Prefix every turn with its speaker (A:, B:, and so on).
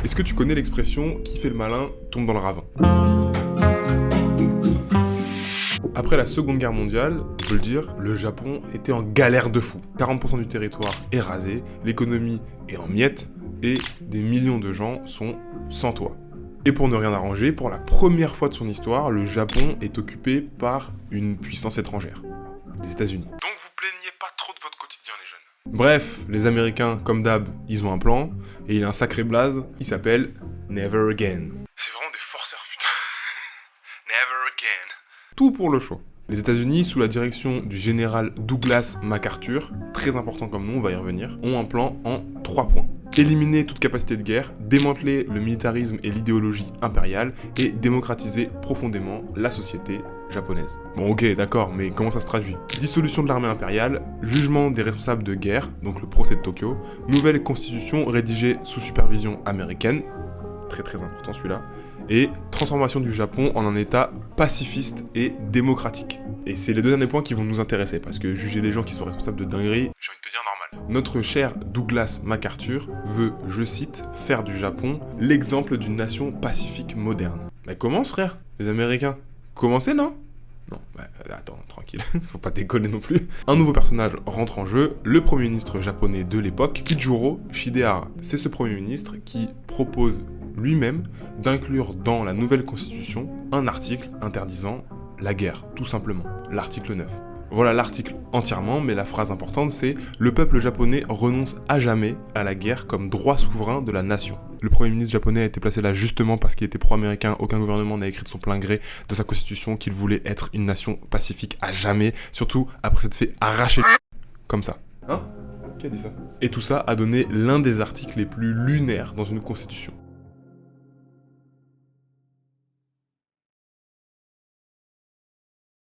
A: Est-ce que tu connais l'expression « qui fait le malin tombe dans le ravin » ? Après la Seconde Guerre mondiale, on peut le dire, le Japon était en galère de fou. 40% du territoire est rasé, l'économie est en miettes, et des millions de gens sont sans toit. Et pour ne rien arranger, pour la première fois de son histoire, le Japon est occupé par une puissance étrangère, les États-Unis. Donc vous plaignez pas trop de votre quotidien, les jeunes. Bref, les Américains, comme d'hab, ils ont un plan, et il a un sacré blaze, il s'appelle Never Again. C'est vraiment des forceurs, putain. Never Again. Tout pour le show. Les États-Unis, sous la direction du général Douglas MacArthur, très important comme nom, on va y revenir, ont un plan en 3 points. Éliminer toute capacité de guerre, démanteler le militarisme et l'idéologie impériale, et démocratiser profondément la société japonaise. Bon ok, d'accord, mais comment ça se traduit ? Dissolution de l'armée impériale, jugement des responsables de guerre, donc le procès de Tokyo, nouvelle constitution rédigée sous supervision américaine, très très important celui-là, et transformation du Japon en un état pacifiste et démocratique. Et c'est les deux derniers points qui vont nous intéresser, parce que juger des gens qui sont responsables de dingueries, j'ai envie de te dire normal. Notre cher Douglas MacArthur veut, je cite, faire du Japon l'exemple d'une nation pacifique moderne. Bah commence frère, les Américains. Commencez non ? Non, bah attends, tranquille, faut pas déconner non plus. Un nouveau personnage rentre en jeu, le premier ministre japonais de l'époque, Kujiro Shidehara. C'est ce premier ministre qui propose lui-même d'inclure dans la nouvelle constitution un article interdisant la guerre, tout simplement, l'article 9. Voilà l'article entièrement, mais la phrase importante c'est « Le peuple japonais renonce à jamais à la guerre comme droit souverain de la nation ». Le premier ministre japonais a été placé là justement parce qu'il était pro-américain, aucun gouvernement n'a écrit de son plein gré de sa constitution qu'il voulait être une nation pacifique à jamais, surtout après s'être fait arracher comme ça. Hein ? Qui a dit ça ? Et tout ça a donné l'un des articles les plus lunaires dans une constitution.